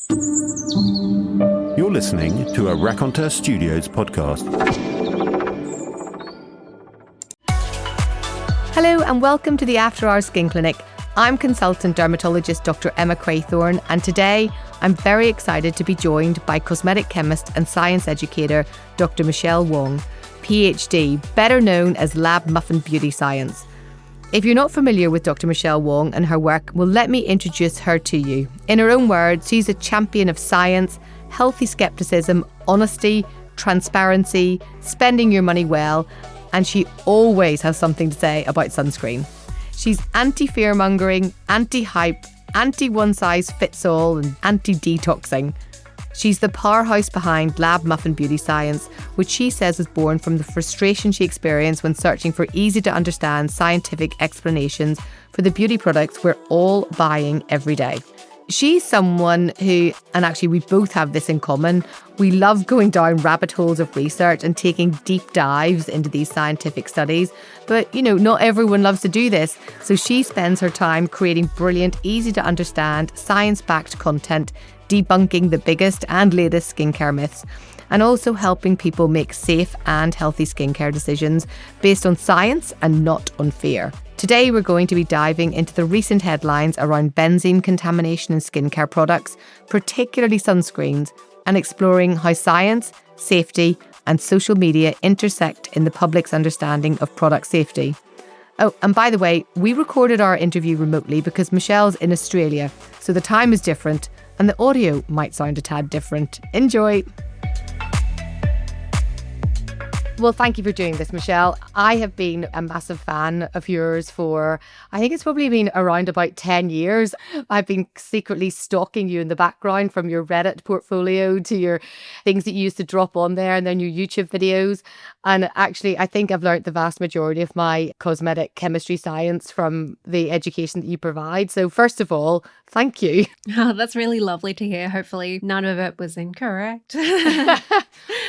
You're listening to a Raconteur Studios podcast. Hello and welcome to the After Hours Skin Clinic. I'm consultant dermatologist Dr. Emma Craythorne, and today I'm very excited to be joined by cosmetic chemist and science educator Dr. Michelle Wong, PhD, better known as Lab Muffin Beauty Science. If you're not familiar with Dr. Michelle Wong and her work, well, let me introduce her to you. In her own words, she's a champion of science, healthy skepticism, honesty, transparency, spending your money well, and she always has something to say about sunscreen. She's anti-fear-mongering, anti-hype, anti-one-size-fits-all and anti-detoxing. She's the powerhouse behind Lab Muffin Beauty Science, which she says was born from the frustration she experienced when searching for easy-to-understand scientific explanations for the beauty products we're all buying every day. She's someone who, and actually we both have this in common, we love going down rabbit holes of research and taking deep dives into these scientific studies. But, not everyone loves to do this. So she spends her time creating brilliant, easy to understand, science-backed content, debunking the biggest and latest skincare myths, and also helping people make safe and healthy skincare decisions based on science and not on fear. Today, we're going to be diving into the recent headlines around benzene contamination in skincare products, particularly sunscreens, and exploring how science, safety, and social media intersect in the public's understanding of product safety. Oh, and by the way, we recorded our interview remotely because Michelle's in Australia, so the time is different and the audio might sound a tad different. Enjoy! Well, thank you for doing this, Michelle. I have been a massive fan of yours for, I think it's probably been around about 10 years. I've been secretly stalking you in the background, from your Reddit portfolio to your things that you used to drop on there and then your YouTube videos. And actually, I think I've learned the vast majority of my cosmetic chemistry science from the education that you provide. So first of all, thank you. Oh, that's really lovely to hear. Hopefully none of it was incorrect.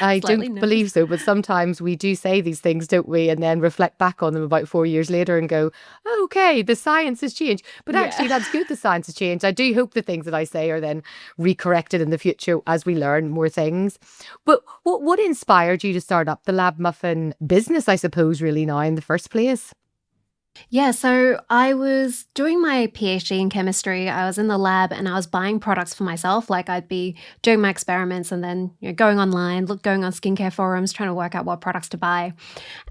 I don't believe so, but sometimes we do say these things, don't we? And then reflect back on them about 4 years later and go, oh, okay, the science has changed. But actually, that's good, the science has changed. I do hope the things that I say are then recorrected in the future as we learn more things. But what inspired you to start up the Lab Muffin business, I suppose, really now in the first place? Yeah, so I was doing my PhD in chemistry. I was in the lab and I was buying products for myself. Like I'd be doing my experiments and then going online, going on skincare forums, trying to work out what products to buy.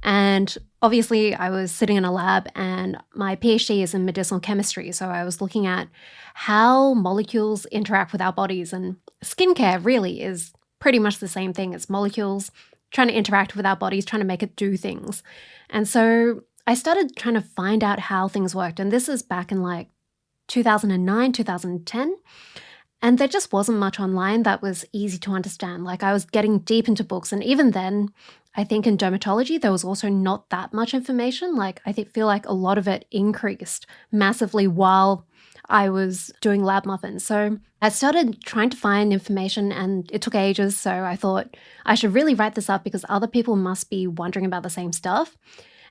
And obviously I was sitting in a lab and my PhD is in medicinal chemistry. So I was looking at how molecules interact with our bodies, and skincare really is pretty much the same thing. It's molecules trying to interact with our bodies, trying to make it do things. And so I started trying to find out how things worked. And this is back in like 2009, 2010. And there just wasn't much online that was easy to understand. Like I was getting deep into books. And even then, I think in dermatology, there was also not that much information. Like I feel like a lot of it increased massively while I was doing Lab Muffin. So I started trying to find information and it took ages. So I thought I should really write this up because other people must be wondering about the same stuff.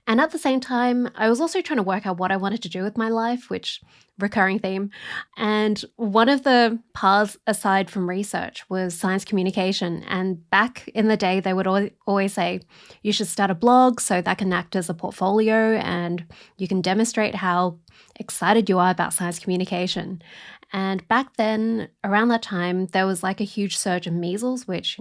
And at the same time, I was also trying to work out what I wanted to do with my life, which recurring theme. And one of the paths aside from research was science communication. And back in the day, they would always say, you should start a blog so that can act as a portfolio and you can demonstrate how excited you are about science communication. And back then, around that time, there was like a huge surge in measles, which,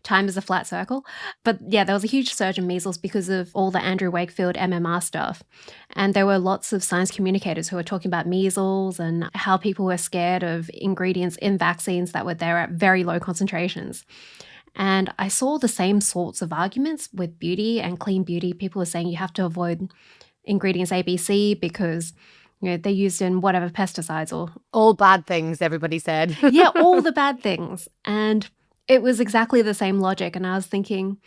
time is a flat circle. But yeah, there was a huge surge in measles because of all the Andrew Wakefield MMR stuff. And there were lots of science communicators who were talking about measles and how people were scared of ingredients in vaccines that were there at very low concentrations. And I saw the same sorts of arguments with beauty and clean beauty. People were saying you have to avoid ingredients ABC because they're used in whatever pesticides or... all bad things, everybody said. Yeah, all the bad things. And it was exactly the same logic. And I was thinking,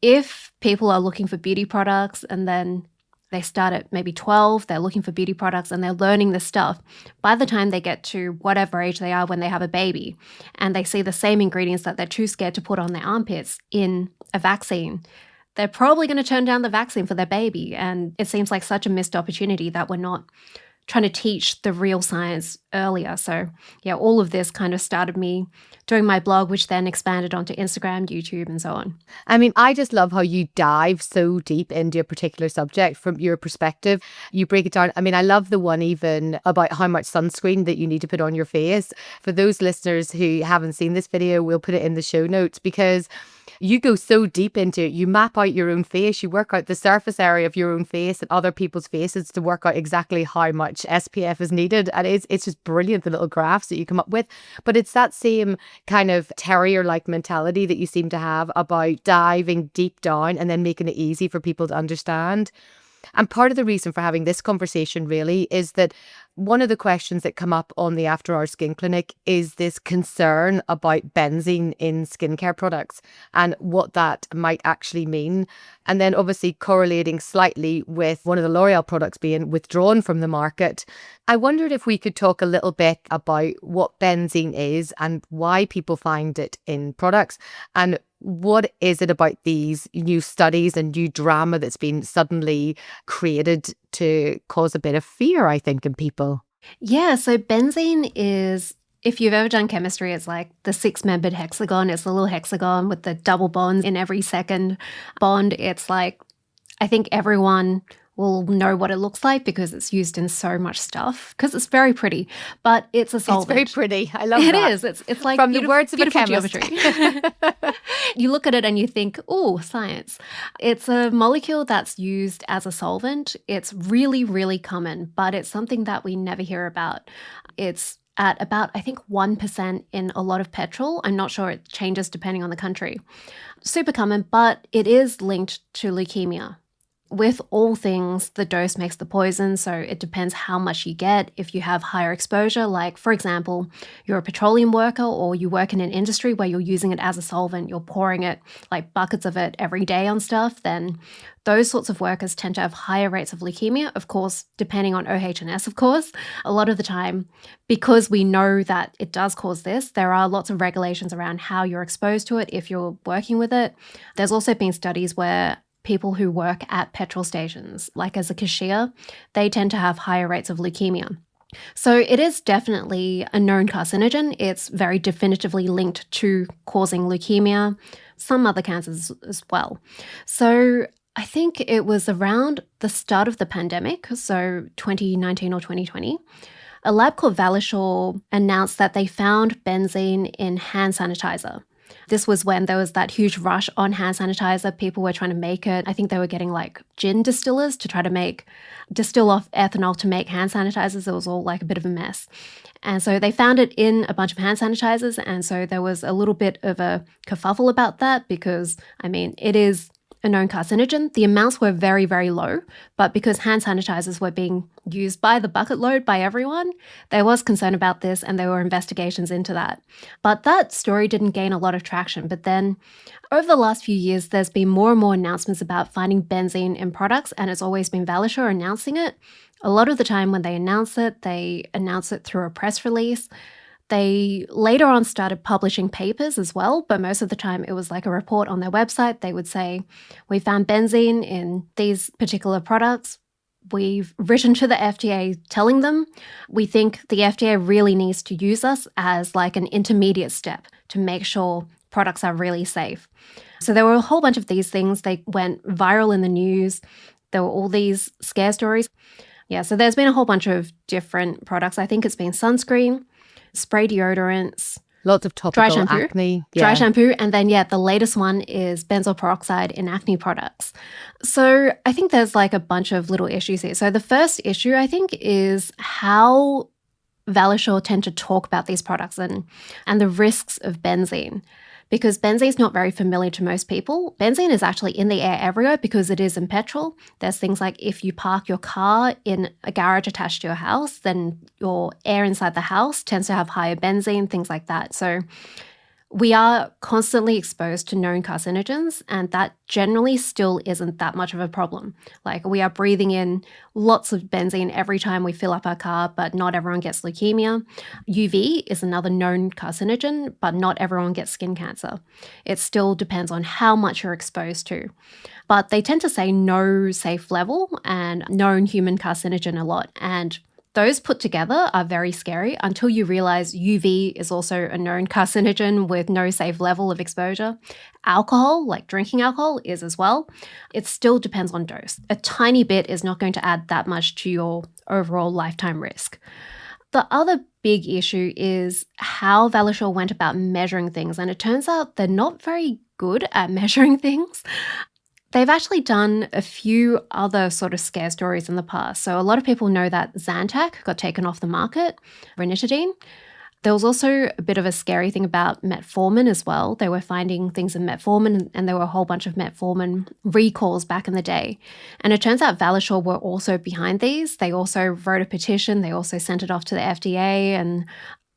if people are looking for beauty products and then they start at maybe 12, they're looking for beauty products and they're learning this stuff, by the time they get to whatever age they are when they have a baby and they see the same ingredients that they're too scared to put on their armpits in a vaccine, they're probably going to turn down the vaccine for their baby. And it seems like such a missed opportunity that we're not trying to teach the real science earlier. So yeah, all of this kind of started me doing my blog, which then expanded onto Instagram, YouTube, and so on. I mean, I just love how you dive so deep into a particular subject from your perspective. You break it down. I mean, I love the one even about how much sunscreen that you need to put on your face. For those listeners who haven't seen this video, we'll put it in the show notes because you go so deep into it. You map out your own face. You work out the surface area of your own face and other people's faces to work out exactly how much SPF is needed. And it's just brilliant, the little graphs that you come up with. But it's that same kind of terrier-like mentality that you seem to have about diving deep down and then making it easy for people to understand. And part of the reason for having this conversation really is that one of the questions that come up on the After Hours Skin Clinic is this concern about benzene in skincare products and what that might actually mean. And then obviously correlating slightly with one of the L'Oreal products being withdrawn from the market. I wondered if we could talk a little bit about what benzene is and why people find it in products, and what is it about these new studies and new drama that's been suddenly created to cause a bit of fear, I think, in people? Yeah, so benzene is, if you've ever done chemistry, it's like the 6-membered hexagon. It's the little hexagon with the double bonds in every second bond. It's like, I think everyone will know what it looks like because it's used in so much stuff, because it's very pretty, but it's a solvent. It's very pretty. I love it. that. It is. It's like from the words of a chemist. Geometry. You look at it and you think, oh, science. It's a molecule that's used as a solvent. It's really, really common, but it's something that we never hear about. It's at about, I think, 1% in a lot of petrol. I'm not sure, it changes depending on the country. Super common, but it is linked to leukemia. With all things, the dose makes the poison, so it depends how much you get. If you have higher exposure, like, for example, you're a petroleum worker or you work in an industry where you're using it as a solvent, you're pouring it, like buckets of it every day on stuff, then those sorts of workers tend to have higher rates of leukemia, of course, depending on OH&S, of course. A lot of the time, because we know that it does cause this, there are lots of regulations around how you're exposed to it if you're working with it. There's also been studies where people who work at petrol stations, like as a cashier, they tend to have higher rates of leukemia. So it is definitely a known carcinogen. It's very definitively linked to causing leukemia, some other cancers as well. So I think it was around the start of the pandemic, so 2019 or 2020, a lab called Blaxill announced that they found benzene in hand sanitizer. This was when there was that huge rush on hand sanitizer. People were trying to make it. I think they were getting like gin distillers to try to distill off ethanol to make hand sanitizers. It was all like a bit of a mess. And so they found it in a bunch of hand sanitizers. And so there was a little bit of a kerfuffle about that because, I mean, it is a known carcinogen. The amounts were very, very low, but because hand sanitizers were being used by the bucket load by everyone, there was concern about this and there were investigations into that. But that story didn't gain a lot of traction. But then over the last few years, there's been more and more announcements about finding benzene in products, and it's always been Blaxill announcing it. A lot of the time when they announce it through a press release. They later on started publishing papers as well, but most of the time it was like a report on their website. They would say, we found benzene in these particular products. We've written to the FDA telling them we think the FDA really needs to use us as like an intermediate step to make sure products are really safe. So there were a whole bunch of these things. They went viral in the news. There were all these scare stories. Yeah, so there's been a whole bunch of different products. I think it's been sunscreen, spray deodorants, lots of topical acne. Dry shampoo. And then, the latest one is benzoyl peroxide in acne products. So I think there's like a bunch of little issues here. So the first issue, I think, is how Blaxill tend to talk about these products and the risks of benzene. Because benzene is not very familiar to most people. Benzene is actually in the air everywhere because it is in petrol. There's things like if you park your car in a garage attached to your house, then your air inside the house tends to have higher benzene, things like that. So we are constantly exposed to known carcinogens, and that generally still isn't that much of a problem. Like, we are breathing in lots of benzene every time we fill up our car, but not everyone gets leukemia. UV is another known carcinogen, but not everyone gets skin cancer. It still depends on how much you're exposed to. But they tend to say no safe level and known human carcinogen a lot. And Those put together are very scary until you realize UV is also a known carcinogen with no safe level of exposure. Alcohol, like drinking alcohol, is as well. It still depends on dose. A tiny bit is not going to add that much to your overall lifetime risk. The other big issue is how Valishore went about measuring things, and it turns out they're not very good at measuring things. They've actually done a few other sort of scare stories in the past. So a lot of people know that Zantac got taken off the market, ranitidine. There was also a bit of a scary thing about metformin as well. They were finding things in metformin, and there were a whole bunch of metformin recalls back in the day. And it turns out Valishore were also behind these. They also wrote a petition. They also sent it off to the FDA. And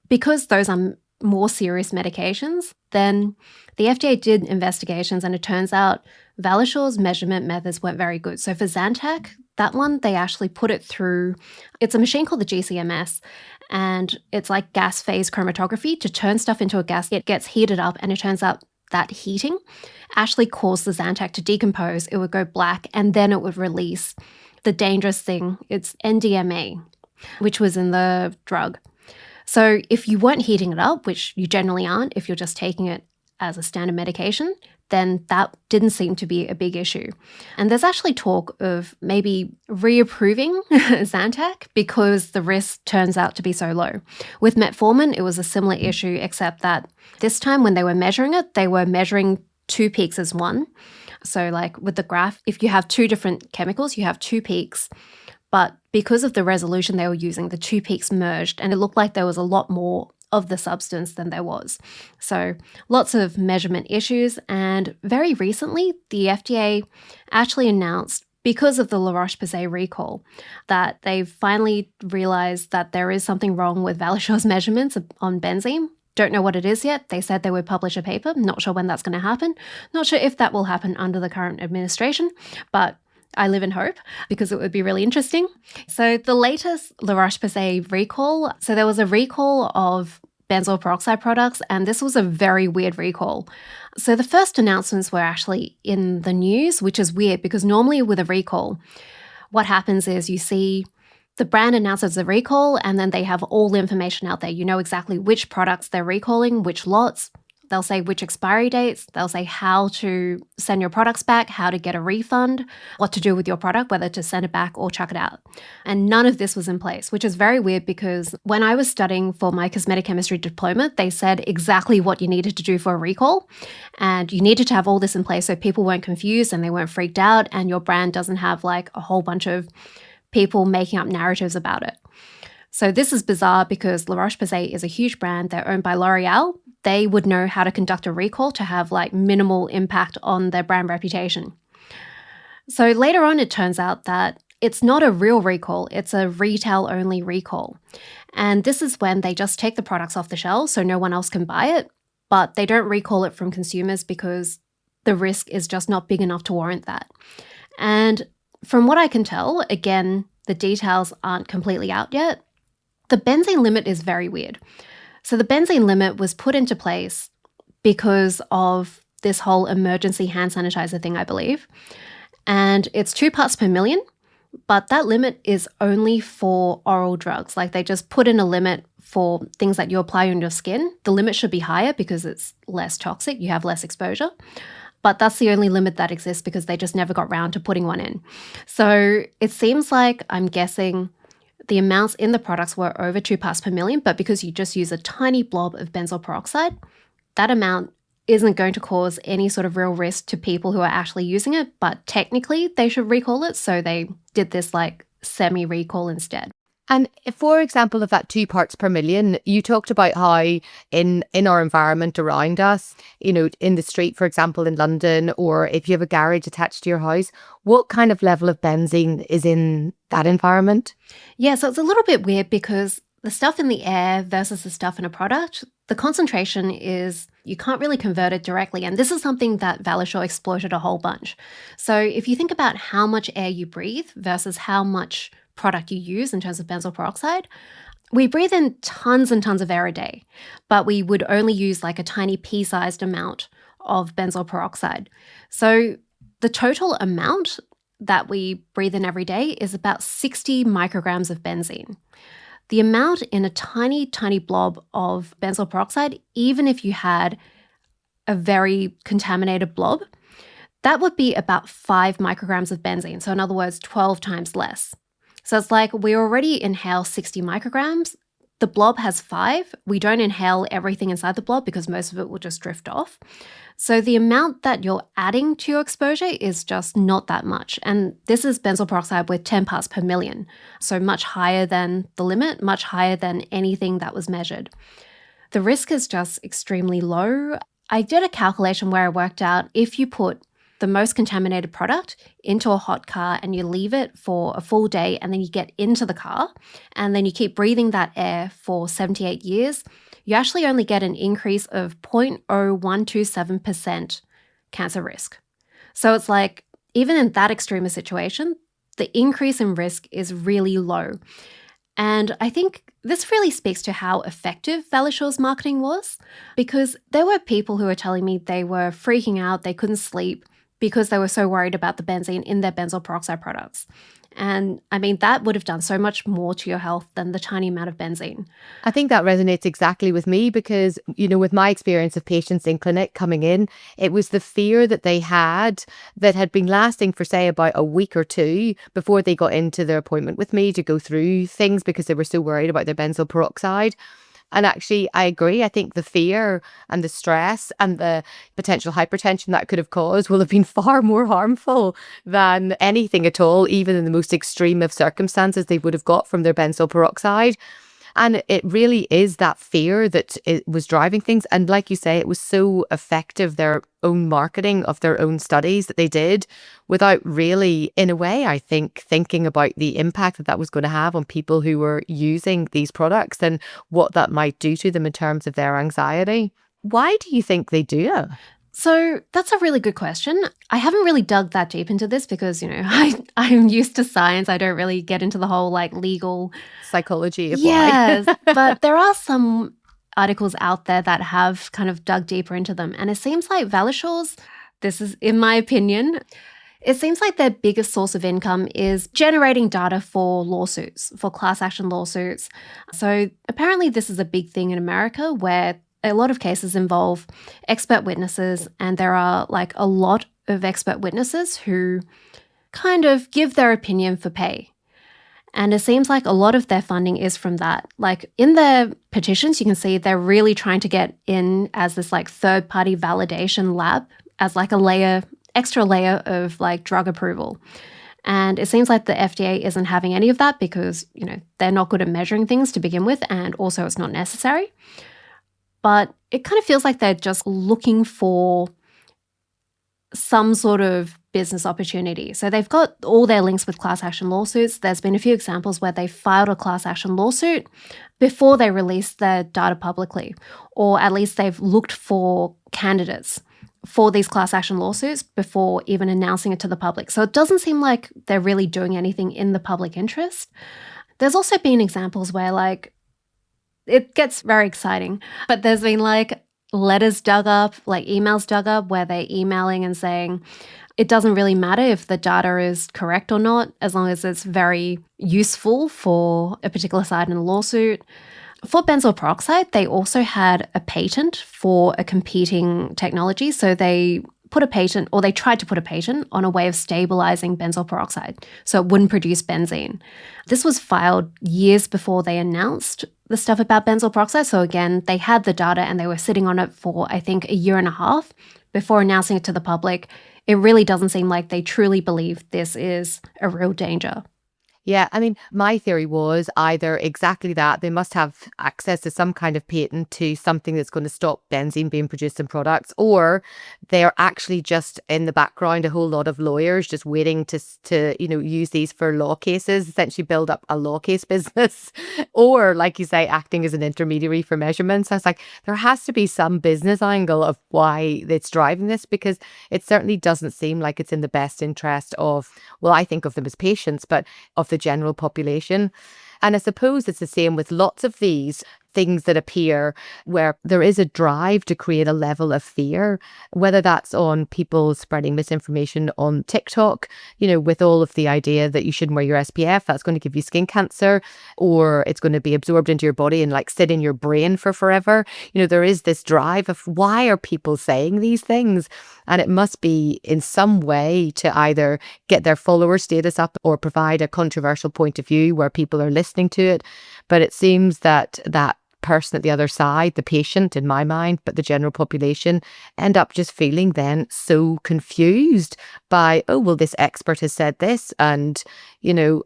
because those are more serious medications, then the FDA did investigations, and it turns out Valishore's measurement methods weren't very good. So for Zantac, that one, they actually put it through, it's a machine called the GCMS, and it's like gas phase chromatography to turn stuff into a gas. It gets heated up, and it turns out that heating actually caused the Zantac to decompose. It would go black, and then it would release the dangerous thing. It's NDMA, which was in the drug. So if you weren't heating it up, which you generally aren't if you're just taking it as a standard medication, then that didn't seem to be a big issue. And there's actually talk of maybe reapproving Zantac because the risk turns out to be so low. With metformin, it was a similar issue, except that this time when they were measuring it, they were measuring 2 peaks as one. So like with the graph, if you have 2 different chemicals, you have 2 peaks. But because of the resolution they were using, the 2 peaks merged, and it looked like there was a lot more of the substance than there was. So lots of measurement issues. And very recently, the FDA actually announced, because of the Roche-Posay recall, that they've finally realized that there is something wrong with Valishore's measurements on benzene. Don't know what it is yet. They said they would publish a paper. Not sure when that's going to happen. Not sure if that will happen under the current administration, but I live in hope because it would be really interesting. So the latest La Roche-Posay recall, so there was a recall of benzoyl peroxide products, and this was a very weird recall. So the first announcements were actually in the news, which is weird because normally with a recall, what happens is you see the brand announces a recall, and then they have all the information out there. You know exactly which products they're recalling, which lots. They'll say which expiry dates. They'll say how to send your products back, how to get a refund, what to do with your product, whether to send it back or chuck it out. And none of this was in place, which is very weird because when I was studying for my cosmetic chemistry diploma, they said exactly what you needed to do for a recall. And you needed to have all this in place so people weren't confused and they weren't freaked out, and your brand doesn't have like a whole bunch of people making up narratives about it. So this is bizarre because La Roche-Posay is a huge brand. They're owned by L'Oreal. They would know how to conduct a recall to have like minimal impact on their brand reputation. So later on, it turns out that it's not a real recall. It's a retail-only recall. And this is when they just take the products off the shelves so no one else can buy it, but they don't recall it from consumers because the risk is just not big enough to warrant that. And from what I can tell, again, the details aren't completely out yet, the benzene limit is very weird. So the benzene limit was put into place because of this whole emergency hand sanitizer thing, I believe. And it's 2 parts per million, but that limit is only for oral drugs. Like they just put in a limit for things that you apply on your skin. The limit should be higher because it's less toxic. You have less exposure. But that's the only limit that exists because they just never got round to putting one in. So it seems like, I'm guessing, the amounts in the products were over 2 parts per million, but because you just use a tiny blob of benzoyl peroxide, that amount isn't going to cause any sort of real risk to people who are actually using it, but technically they should recall it, so they did this like semi-recall instead. And for example, of that 2 parts per million, you talked about how in our environment around us, you know, in the street, for example, in London, or if you have a garage attached to your house, what kind of level of benzene is in that environment? Yeah, so it's a little bit weird because the stuff in the air versus the stuff in a product, the concentration is, you can't really convert it directly. And this is something that Valishore exploited a whole bunch. So if you think about how much air you breathe versus how much product you use in terms of benzoyl peroxide, we breathe in tons and tons of air a day, but we would only use like a tiny pea-sized amount of benzoyl peroxide. So the total amount that we breathe in every day is about 60 micrograms of benzene. The amount in a tiny, tiny blob of benzoyl peroxide, even if you had a very contaminated blob, that would be about 5 micrograms of benzene. So in other words, 12 times less. So it's like we already inhale 60 micrograms. The blob has 5. We don't inhale everything inside the blob because most of it will just drift off. So the amount that you're adding to your exposure is just not that much. And this is benzoyl peroxide with 10 parts per million. So much higher than the limit, much higher than anything that was measured. The risk is just extremely low. I did a calculation where I worked out if you put the most contaminated product into a hot car and you leave it for a full day and then you get into the car and then you keep breathing that air for 78 years, you actually only get an increase of 0.0127% cancer risk. So it's like, even in that extreme a situation, the increase in risk is really low. And I think this really speaks to how effective Valishaw's marketing was, because there were people who were telling me they were freaking out, they couldn't sleep, because they were so worried about the benzene in their benzoyl peroxide products. And I mean, that would have done so much more to your health than the tiny amount of benzene. I think that resonates exactly with me because, with my experience of patients in clinic coming in, it was the fear that they had that had been lasting for, say, about a week or two before they got into their appointment with me to go through things because they were so worried about their benzoyl peroxide. And actually, I agree. I think the fear and the stress and the potential hypertension that could have caused will have been far more harmful than anything at all, even in the most extreme of circumstances they would have got from their benzoyl peroxide. And it really is that fear that it was driving things. And like you say, it was so effective, their own marketing of their own studies that they did without really, in a way, I think, thinking about the impact that was going to have on people who were using these products and what that might do to them in terms of their anxiety. Why do you think they do it? So that's a really good question. I haven't really dug that deep into this because, I'm used to science. I don't really get into the whole legal psychology of why. Yes, but there are some articles out there that have kind of dug deeper into them. And it seems like Valishaw's, this is in my opinion, it seems like their biggest source of income is generating data for lawsuits, for class action lawsuits. So apparently this is a big thing in America where a lot of cases involve expert witnesses, and there are a lot of expert witnesses who kind of give their opinion for pay. And it seems like a lot of their funding is from that. In their petitions, you can see they're really trying to get in as this third-party validation lab as extra layer of drug approval. And it seems like the FDA isn't having any of that because, they're not good at measuring things to begin with, and also it's not necessary. But it kind of feels like they're just looking for some sort of business opportunity. So they've got all their links with class action lawsuits. There's been a few examples where they filed a class action lawsuit before they released their data publicly, or at least they've looked for candidates for these class action lawsuits before even announcing it to the public. So it doesn't seem like they're really doing anything in the public interest. There's also been examples where it gets very exciting, but there's been letters dug up, emails dug up where they're emailing and saying it doesn't really matter if the data is correct or not, as long as it's very useful for a particular side in a lawsuit. For benzoyl peroxide, they also had a patent for a competing technology. So they put a patent, or they tried to put a patent on a way of stabilizing benzoyl peroxide so it wouldn't produce benzene. This was filed years before they announced the stuff about benzoyl peroxide. So again, they had the data and they were sitting on it for, I think, a year and a half before announcing it to the public. It really doesn't seem like they truly believe this is a real danger. Yeah, I mean, my theory was either exactly that, they must have access to some kind of patent to something that's going to stop benzene being produced in products, or they're actually just in the background, a whole lot of lawyers just waiting to use these for law cases, essentially build up a law case business, or like you say, acting as an intermediary for measurements. I was like, there has to be some business angle of why it's driving this, because it certainly doesn't seem like it's in the best interest of, well, I think of them as patients, but of the general population. And I suppose it's the same with lots of these things that appear where there is a drive to create a level of fear, whether that's on people spreading misinformation on TikTok, with all of the idea that you shouldn't wear your SPF, that's going to give you skin cancer, or it's going to be absorbed into your body and sit in your brain for forever. There is this drive of why are people saying these things? And it must be in some way to either get their follower status up or provide a controversial point of view where people are listening to it. But it seems that person at the other side, the patient in my mind, but the general population, end up just feeling then so confused by, oh, well, this expert has said this, and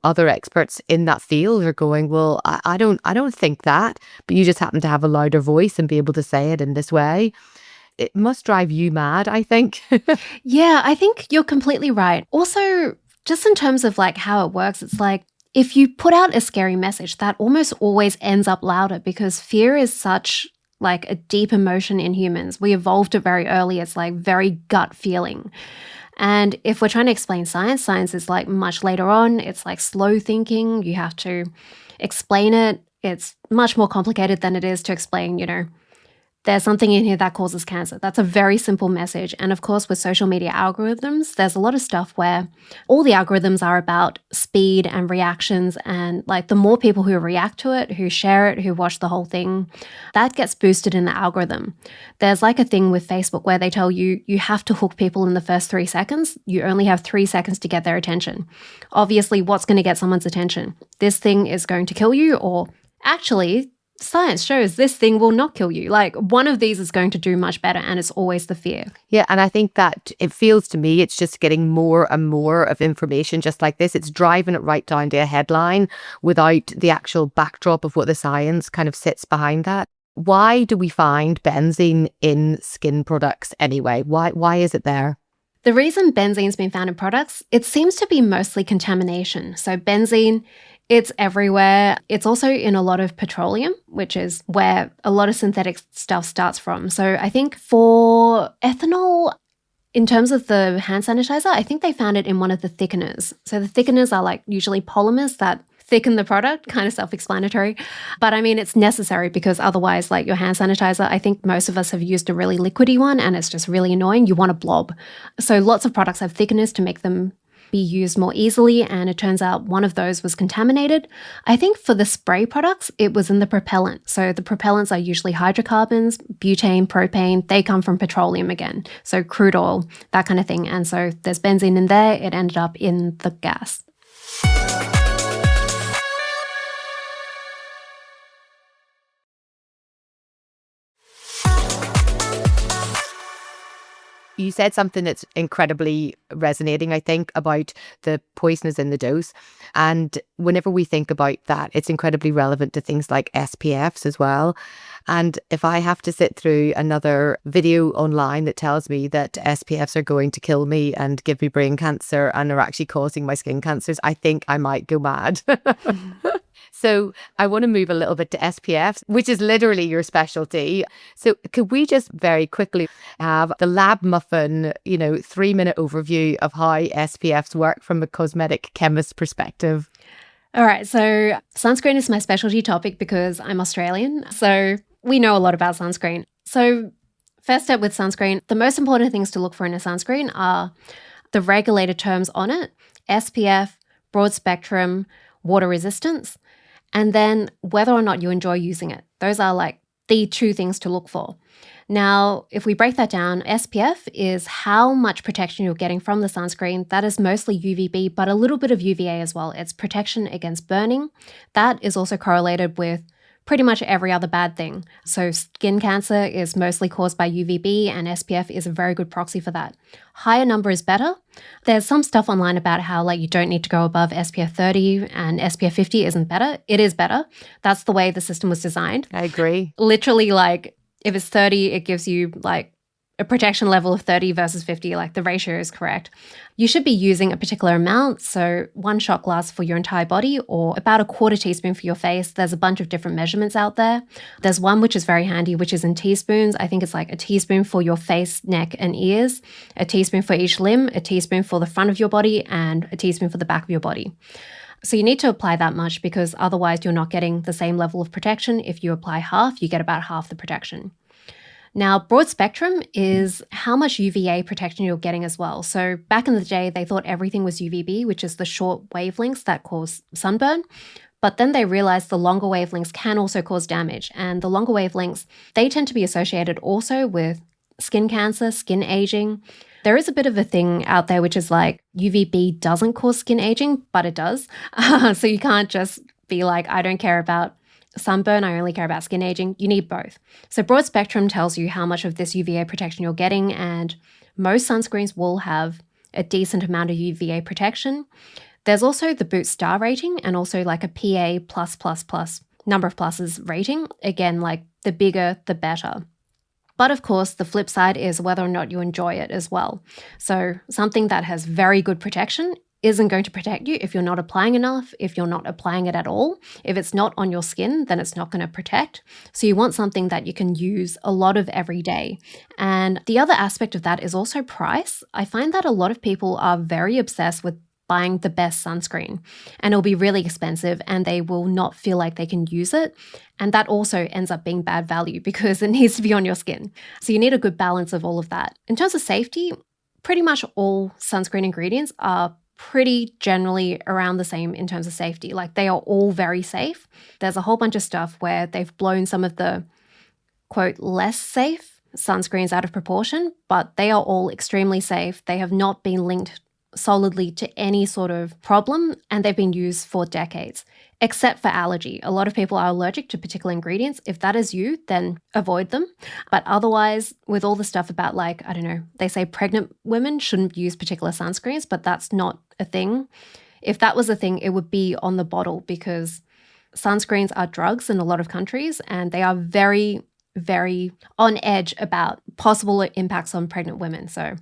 other experts in that field are going, well, I don't think that, but you just happen to have a louder voice and be able to say it in this way. It must drive you mad, I think. Yeah, I think you're completely right. Also, just in terms of how it works, it's if you put out a scary message, that almost always ends up louder because fear is such a deep emotion in humans. We evolved it very early. It's very gut feeling. And if we're trying to explain science is much later on. It's slow thinking. You have to explain it. It's much more complicated than it is to explain, there's something in here that causes cancer. That's a very simple message. And of course, with social media algorithms, there's a lot of stuff where all the algorithms are about speed and reactions. And the more people who react to it, who share it, who watch the whole thing, that gets boosted in the algorithm. There's a thing with Facebook where they tell you have to hook people in the first 3 seconds. You only have 3 seconds to get their attention. Obviously, what's going to get someone's attention? This thing is going to kill you, or actually, science shows this thing will not kill you. One of these is going to do much better, and it's always the fear. Yeah, and I think that it feels to me it's just getting more and more of information just like this. It's driving it right down to a headline without the actual backdrop of what the science kind of sits behind that. Why do we find benzene in skin products anyway? Why is it there? The reason benzene's been found in products, it seems to be mostly contamination. So benzene, it's everywhere. It's also in a lot of petroleum, which is where a lot of synthetic stuff starts from. So I think for ethanol, in terms of the hand sanitizer, I think they found it in one of the thickeners. So the thickeners are usually polymers that thicken the product, kind of self-explanatory. But I mean, it's necessary because otherwise, your hand sanitizer, I think most of us have used a really liquidy one and it's just really annoying. You want a blob. So lots of products have thickeners to make them be used more easily, and it turns out one of those was contaminated. I think for the spray products, it was in the propellant. So the propellants are usually hydrocarbons, butane, propane. They come from petroleum again. So crude oil, that kind of thing. And so there's benzene in there. It ended up in the gas. You said something that's incredibly resonating, I think, about the poison is in the dose. And whenever we think about that, it's incredibly relevant to things like SPFs as well. And if I have to sit through another video online that tells me that SPFs are going to kill me and give me brain cancer and are actually causing my skin cancers, I think I might go mad. So I want to move a little bit to SPFs, which is literally your specialty. So could we just very quickly have the Lab Muffin, 3-minute overview of how SPFs work from a cosmetic chemist perspective? All right. So sunscreen is my specialty topic because I'm Australian. So we know a lot about sunscreen. So first step with sunscreen, the most important things to look for in a sunscreen are the regulated terms on it, SPF, broad spectrum, water resistance, and then whether or not you enjoy using it. Those are the 2 things to look for. Now, if we break that down, SPF is how much protection you're getting from the sunscreen. That is mostly UVB, but a little bit of UVA as well. It's protection against burning. That is also correlated with pretty much every other bad thing. So skin cancer is mostly caused by UVB, and SPF is a very good proxy for that. Higher number is better. There's some stuff online about how you don't need to go above SPF 30 and SPF 50 isn't better. It is better. That's the way the system was designed. I agree. Literally, if it's 30, it gives you a protection level of 30 versus 50, the ratio is correct. You should be using a particular amount. So 1 shot glass for your entire body or about a 1/4 teaspoon for your face. There's a bunch of different measurements out there. There's one which is very handy, which is in teaspoons. I think it's a teaspoon for your face, neck, and ears, a teaspoon for each limb, a teaspoon for the front of your body, and a teaspoon for the back of your body. So you need to apply that much because otherwise you're not getting the same level of protection. If you apply half, you get about half the protection. Now, broad spectrum is how much UVA protection you're getting as well. So back in the day, they thought everything was UVB, which is the short wavelengths that cause sunburn. But then they realized the longer wavelengths can also cause damage. And the longer wavelengths, they tend to be associated also with skin cancer, skin aging. There is a bit of a thing out there which is like UVB doesn't cause skin aging, but it does. So you can't just be like, I don't care about sunburn, I only care about skin aging. You need both. So broad spectrum tells you how much of this UVA protection you're getting, and most sunscreens will have a decent amount of UVA protection. There's also the Boot Star rating and also like a PA+++, number of pluses rating. Again, like the bigger, the better. But of course, the flip side is whether or not you enjoy it as well. So something that has very good protection isn't going to protect you if you're not applying enough, if you're not applying it at all. If it's not on your skin, then it's not going to protect. So you want something that you can use a lot of every day. And the other aspect of that is also price. I find that a lot of people are very obsessed with buying the best sunscreen, and it'll be really expensive and they will not feel like they can use it. And that also ends up being bad value because it needs to be on your skin. So you need a good balance of all of that. In terms of safety, pretty much all sunscreen ingredients are pretty generally around the same in terms of safety. Like they are all very safe. There's a whole bunch of stuff where they've blown some of the quote less safe sunscreens out of proportion, but they are all extremely safe. They have not been linked solidly to any sort of problem, and they've been used for decades, except for allergy. A lot of people are allergic to particular ingredients. If that is you, then avoid them. But otherwise, with all the stuff about like, I don't know, they say pregnant women shouldn't use particular sunscreens, but that's not a thing. If that was a thing, it would be on the bottle because sunscreens are drugs in a lot of countries, and they are very, very on edge about possible impacts on pregnant women. So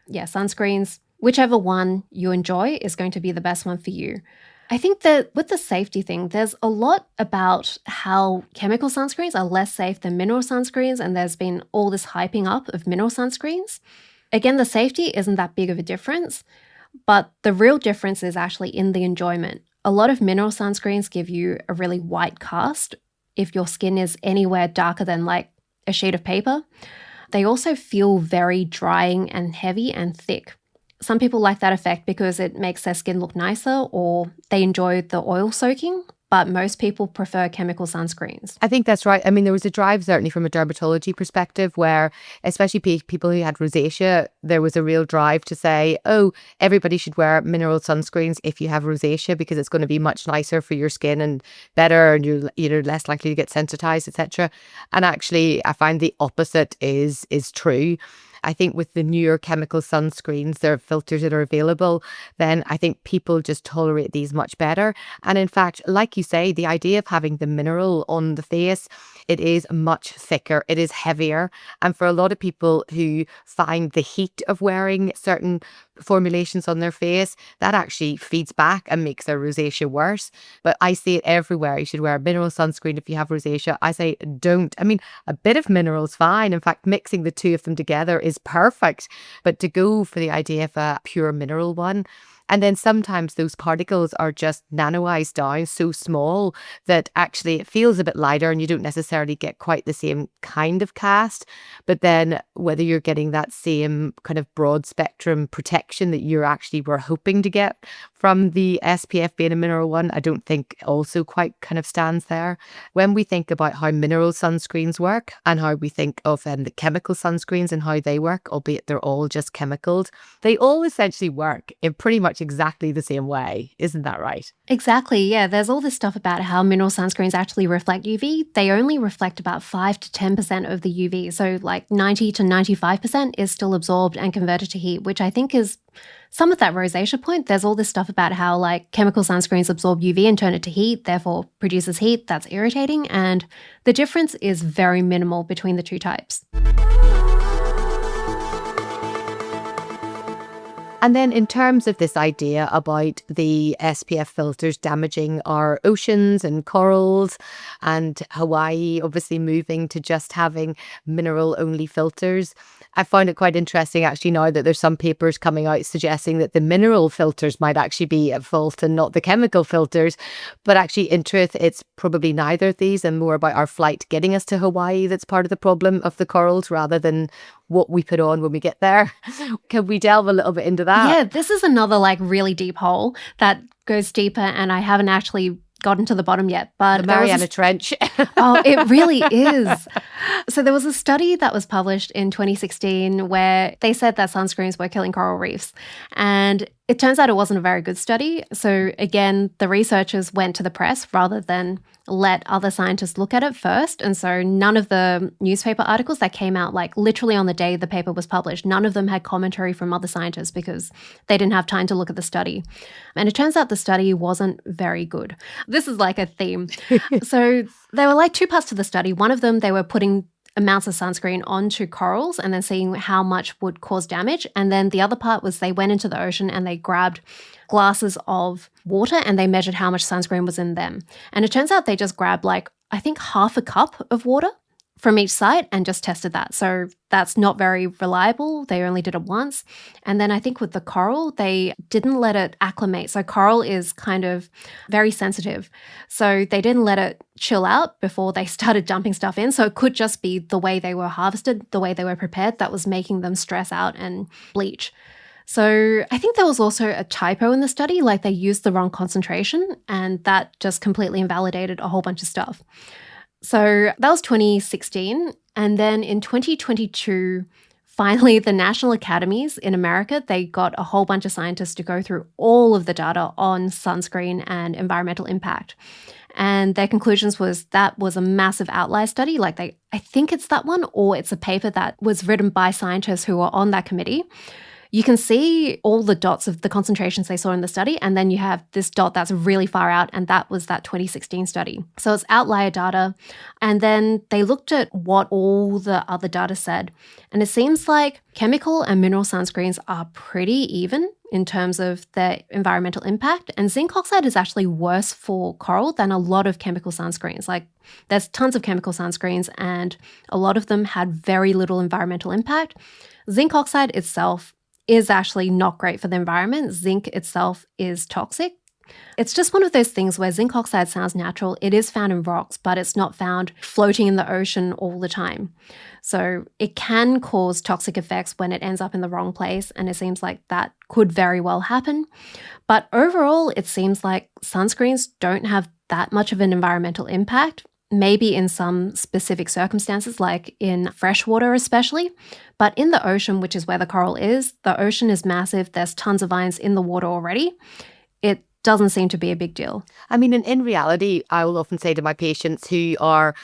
yeah, sunscreens, whichever one you enjoy is going to be the best one for you. I think that with the safety thing, there's a lot about how chemical sunscreens are less safe than mineral sunscreens, and there's been all this hyping up of mineral sunscreens. Again, the safety isn't that big of a difference, but the real difference is actually in the enjoyment. A lot of mineral sunscreens give you a really white cast if your skin is anywhere darker than like a sheet of paper. They also feel very drying and heavy and thick. Some people like that effect because it makes their skin look nicer or they enjoy the oil soaking, but most people prefer chemical sunscreens. I think that's right. I mean, there was a drive certainly from a dermatology perspective where, especially people who had rosacea, there was a real drive to say, oh, everybody should wear mineral sunscreens if you have rosacea because it's going to be much nicer for your skin and better, and you're less likely to get sensitized, etc. And actually, I find the opposite is true. I think with the newer chemical sunscreens, there are filters that are available, then I think people just tolerate these much better. And in fact, like you say, the idea of having the mineral on the face, it is much thicker, it is heavier. And for a lot of people who find the heat of wearing certain formulations on their face, that actually feeds back and makes their rosacea worse. But I see it everywhere. You should wear a mineral sunscreen if you have rosacea. I say don't. I mean, a bit of mineral is fine. In fact, mixing the two of them together is perfect. But to go for the idea of a pure mineral one, and then sometimes those particles are just nanoized down so small that actually it feels a bit lighter and you don't necessarily get quite the same kind of cast. But then whether you're getting that same kind of broad spectrum protection that you actually were hoping to get from the SPF being a mineral one, I don't think also quite kind of stands there. When we think about how mineral sunscreens work and how we think of the chemical sunscreens and how they work, albeit they're all just chemicals, they all essentially work in pretty much exactly the same way. Isn't that right? Exactly, yeah. There's all this stuff about how mineral sunscreens actually reflect UV. They only reflect about 5 to 10% of the UV. So like 90 to 95% is still absorbed and converted to heat, which I think is some of that rosacea point. There's all this stuff about how like chemical sunscreens absorb UV and turn it to heat, therefore produces heat. That's irritating. And the difference is very minimal between the two types. And then in terms of this idea about the SPF filters damaging our oceans and corals, and Hawaii obviously moving to just having mineral-only filters, I find it quite interesting actually now that there's some papers coming out suggesting that the mineral filters might actually be at fault and not the chemical filters. But actually, in truth, it's probably neither of these and more about our flight getting us to Hawaii that's part of the problem of the corals rather than what we put on when we get there. Can we delve a little bit into that? Yeah, this is another like really deep hole that goes deeper, and I haven't actually gotten to the bottom yet. But The Mariana Trench. Oh, it really is. So there was a study that was published in 2016 where they said that sunscreens were killing coral reefs. And it turns out it wasn't a very good study. So again, the researchers went to the press rather than let other scientists look at it first. And so none of the newspaper articles that came out, like literally on the day the paper was published, none of them had commentary from other scientists because they didn't have time to look at the study. And it turns out the study wasn't very good. This is like a theme. So there were like two parts to the study. One of them, they were putting amounts of sunscreen onto corals and then seeing how much would cause damage. And then the other part was they went into the ocean and they grabbed glasses of water and they measured how much sunscreen was in them. And it turns out they just grabbed like, I think half a cup of water from each site and just tested that. So that's not very reliable. They only did it once. And then I think with the coral, they didn't let it acclimate. So coral is kind of very sensitive. So they didn't let it chill out before they started dumping stuff in. So it could just be the way they were harvested, the way they were prepared, that was making them stress out and bleach. So I think there was also a typo in the study, like they used the wrong concentration, and that just completely invalidated a whole bunch of stuff. So that was 2016. And then in 2022, finally, the National Academies in America, they got a whole bunch of scientists to go through all of the data on sunscreen and environmental impact. And their conclusions was that was a massive outlier study. Like I think it's that one, or it's a paper that was written by scientists who were on that committee. You can see all the dots of the concentrations they saw in the study, and then you have this dot that's really far out, and that was that 2016 study. So it's outlier data. And then they looked at what all the other data said, and it seems like chemical and mineral sunscreens are pretty even in terms of their environmental impact. And zinc oxide is actually worse for coral than a lot of chemical sunscreens. Like there's tons of chemical sunscreens, and a lot of them had very little environmental impact. Zinc oxide itself is actually not great for the environment. Zinc itself is toxic. It's just one of those things where zinc oxide sounds natural. It is found in rocks, but it's not found floating in the ocean all the time. So it can cause toxic effects when it ends up in the wrong place, and it seems like that could very well happen. But overall, it seems like sunscreens don't have that much of an environmental impact. Maybe in some specific circumstances, like in freshwater especially. But in the ocean, which is where the coral is, the ocean is massive. There's tons of ions in the water already. It doesn't seem to be a big deal. I mean, in reality, I will often say to my patients who are,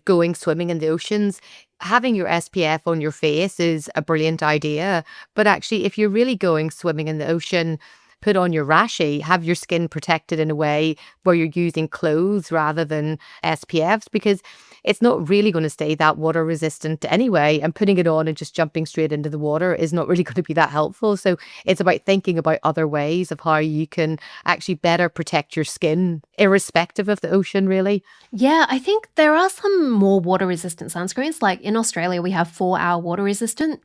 going swimming in the oceans, having your SPF on your face is a brilliant idea. But actually, if you're really going swimming in the ocean, put on your rashi, have your skin protected in a way where you're using clothes rather than SPFs, because it's not really going to stay that water resistant anyway. And putting it on and just jumping straight into the water is not really going to be that helpful. So it's about thinking about other ways of how you can actually better protect your skin, irrespective of the ocean, really. Yeah, I think there are some more water resistant sunscreens. Like in Australia, we have 4-hour water resistant.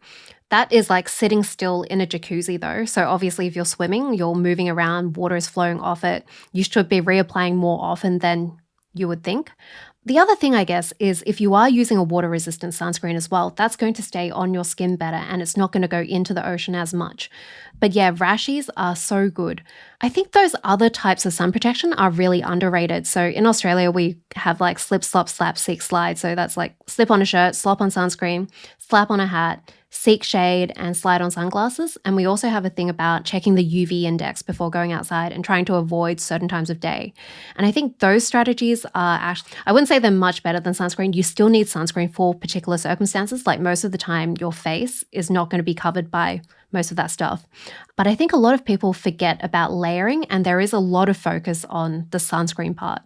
That is like sitting still in a jacuzzi though. So obviously if you're swimming, you're moving around, water is flowing off it. You should be reapplying more often than you would think. The other thing, I guess, is if you are using a water-resistant sunscreen as well, that's going to stay on your skin better and it's not going to go into the ocean as much. But yeah, rashies are so good. I think those other types of sun protection are really underrated. So in Australia, we have like slip, slop, slap, seek, slide. So that's like slip on a shirt, slop on sunscreen, slap on a hat, seek shade, and slide on sunglasses. And we also have a thing about checking the UV index before going outside and trying to avoid certain times of day. And I think those strategies are actually, I wouldn't say they're much better than sunscreen. You still need sunscreen for particular circumstances. Like most of the time, your face is not going to be covered by most of that stuff. But I think a lot of people forget about layering, and there is a lot of focus on the sunscreen part.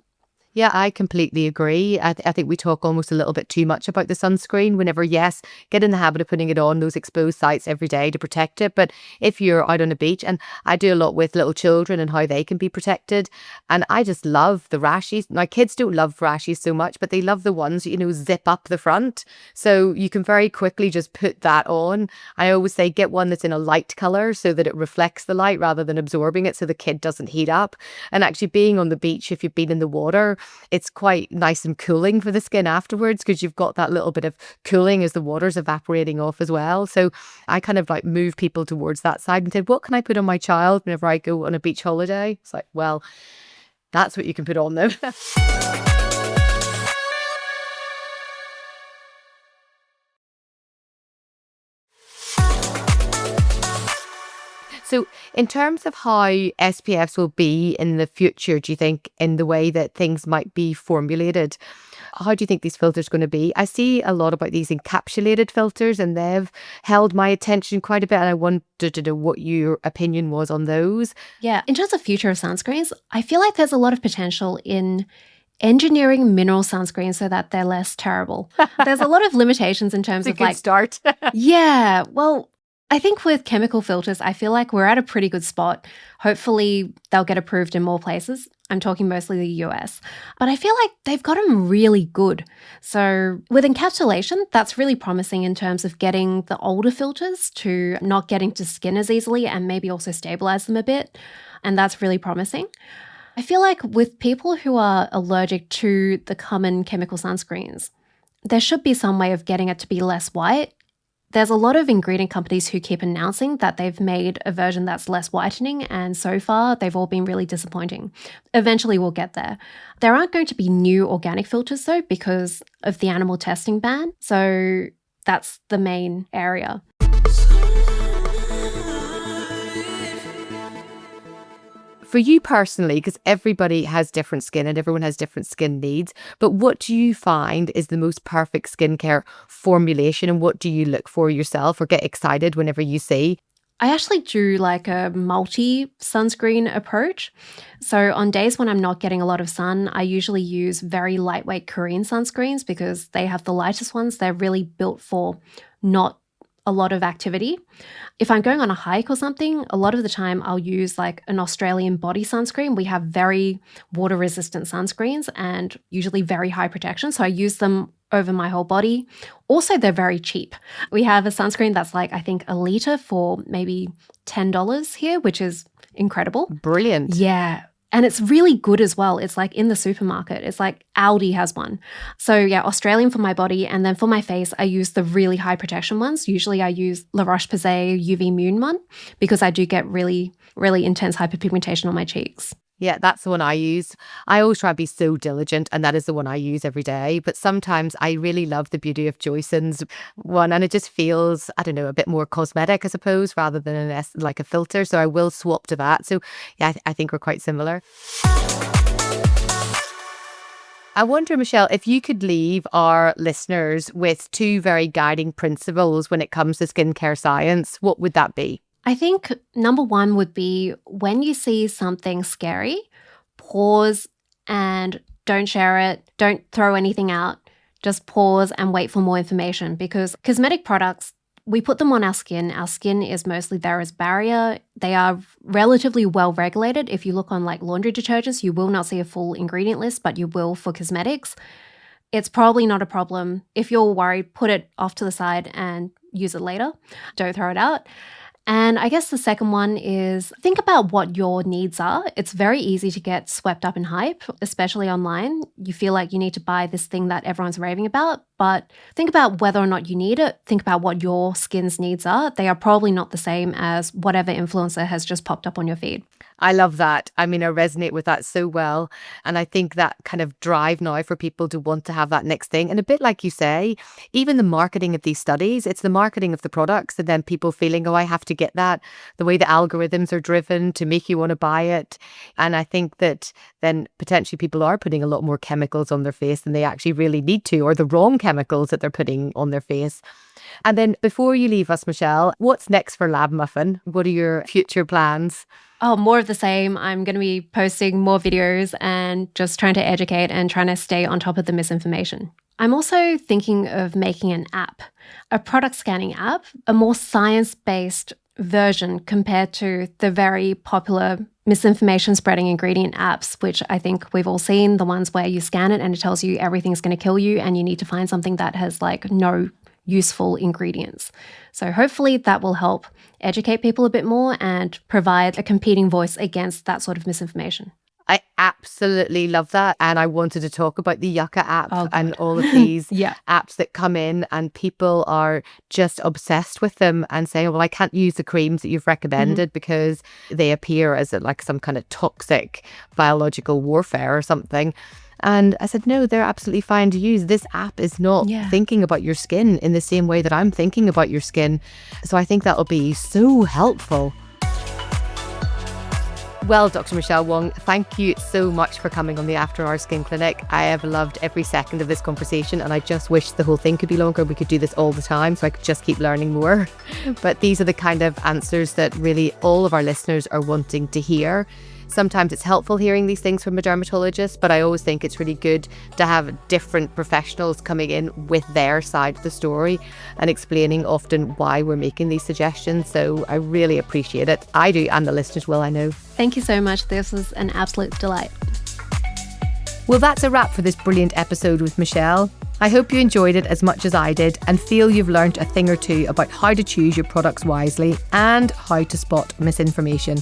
Yeah, I completely agree. I think we talk almost a little bit too much about the sunscreen whenever, yes, get in the habit of putting it on those exposed sites every day to protect it. But if you're out on a beach, and I do a lot with little children and how they can be protected, and I just love the rashes. My kids don't love rashes so much, but they love the ones, zip up the front. So you can very quickly just put that on. I always say get one that's in a light color so that it reflects the light rather than absorbing it so the kid doesn't heat up. And actually being on the beach, if you've been in the water, it's quite nice and cooling for the skin afterwards because you've got that little bit of cooling as the water's evaporating off as well. So I kind of like move people towards that side and said, what can I put on my child whenever I go on a beach holiday? It's like, well, that's what you can put on them. So in terms of how SPFs will be in the future, do you think, in the way that things might be formulated, how do you think these filters are going to be? I see a lot about these encapsulated filters and they've held my attention quite a bit. And I wanted to know what your opinion was on those. Yeah, in terms of future of sunscreens, I feel like there's a lot of potential in engineering mineral sunscreens so that they're less terrible. There's a lot of limitations in terms It's a of good start. yeah, well, I think with chemical filters, I feel like we're at a pretty good spot. Hopefully, they'll get approved in more places. I'm talking mostly the US. But I feel like they've got them really good. So with encapsulation, that's really promising in terms of getting the older filters to not get into skin as easily and maybe also stabilize them a bit. And that's really promising. I feel like with people who are allergic to the common chemical sunscreens, there should be some way of getting it to be less white. There's a lot of ingredient companies who keep announcing that they've made a version that's less whitening, and so far they've all been really disappointing. Eventually we'll get there. There aren't going to be new organic filters though because of the animal testing ban, so that's the main area. For you personally, because everybody has different skin and everyone has different skin needs, but what do you find is the most perfect skincare formulation and what do you look for yourself or get excited whenever you see? I actually do like a multi-sunscreen approach. So on days when I'm not getting a lot of sun, I usually use very lightweight Korean sunscreens because they have the lightest ones. They're really built for not a lot of activity. If I'm going on a hike or something, a lot of the time I'll use like an Australian body sunscreen. We have very water resistant sunscreens and usually very high protection. So I use them over my whole body. Also, they're very cheap. We have a sunscreen that's like, I think, a litre for maybe $10 here, which is incredible. Brilliant. Yeah. And it's really good as well. It's like in the supermarket. It's like Aldi has one. So yeah, Australian for my body. And then for my face, I use the really high protection ones. Usually I use La Roche-Posay UVMune one because I do get really, really intense hyperpigmentation on my cheeks. Yeah, that's the one I use. I always try to be so diligent, and that is the one I use every day. But sometimes I really love the beauty of Joseon's one, and it just feels, I don't know, a bit more cosmetic, I suppose, rather than like a filter. So I will swap to that. So yeah, I think we're quite similar. I wonder, Michelle, if you could leave our listeners with two very guiding principles when it comes to skincare science, what would that be? I think number one would be when you see something scary, pause and don't share it. Don't throw anything out. Just pause and wait for more information because cosmetic products, we put them on our skin. Our skin is mostly there as barrier. They are relatively well regulated. If you look on like laundry detergents, you will not see a full ingredient list, but you will for cosmetics. It's probably not a problem. If you're worried, put it off to the side and use it later. Don't throw it out. And I guess the second one is think about what your needs are. It's very easy to get swept up in hype, especially online. You feel like you need to buy this thing that everyone's raving about, but think about whether or not you need it. Think about what your skin's needs are. They are probably not the same as whatever influencer has just popped up on your feed. I love that. I mean, I resonate with that so well. And I think that kind of drive now for people to want to have that next thing. And a bit like you say, even the marketing of these studies, it's the marketing of the products and then people feeling, oh, I have to get that. The way the algorithms are driven to make you want to buy it. And I think that then potentially people are putting a lot more chemicals on their face than they actually really need to, or the wrong chemicals that they're putting on their face. And then before you leave us, Michelle, what's next for Lab Muffin? What are your future plans? more of the same. I'm going to be posting more videos and just trying to educate and trying to stay on top of the misinformation. I'm also thinking of making an app, a product scanning app, a more science-based version compared to the very popular misinformation spreading ingredient apps, which I think we've all seen, the ones where you scan it and it tells you everything's going to kill you and you need to find something that has like no useful ingredients. So hopefully that will help educate people a bit more and provide a competing voice against that sort of misinformation. I absolutely love that. And I wanted to talk about the Yucca app and all of these apps that come in, and people are just obsessed with them and saying, well, I can't use the creams that you've recommended because they appear as like some kind of toxic biological warfare or something. And I said, no, they're absolutely fine to use. This app is not thinking about your skin in the same way that I'm thinking about your skin. So I think that'll be so helpful. Well, Dr. Michelle Wong, thank you so much for coming on the After Hours Skin Clinic. I have loved every second of this conversation, and I just wish the whole thing could be longer. We could do this all the time so I could just keep learning more. But these are the kind of answers that really all of our listeners are wanting to hear. Sometimes it's helpful hearing these things from a dermatologist, but I always think it's really good to have different professionals coming in with their side of the story and explaining often why we're making these suggestions. So I really appreciate it. I do, and the listeners will, I know. Thank you so much. This was an absolute delight. Well, that's a wrap for this brilliant episode with Michelle. I hope you enjoyed it as much as I did and feel you've learned a thing or two about how to choose your products wisely and how to spot misinformation.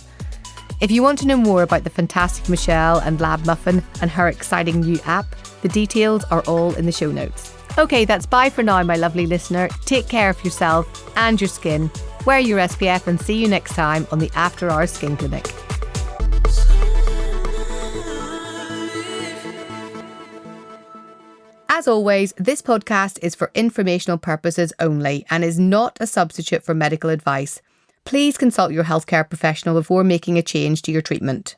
If you want to know more about the fantastic Michelle and Lab Muffin and her exciting new app, the details are all in the show notes. Okay, that's bye for now, my lovely listener. Take care of yourself and your skin. Wear your SPF and see you next time on the After Hours Skin Clinic. As always, this podcast is for informational purposes only and is not a substitute for medical advice. Please consult your healthcare professional before making a change to your treatment.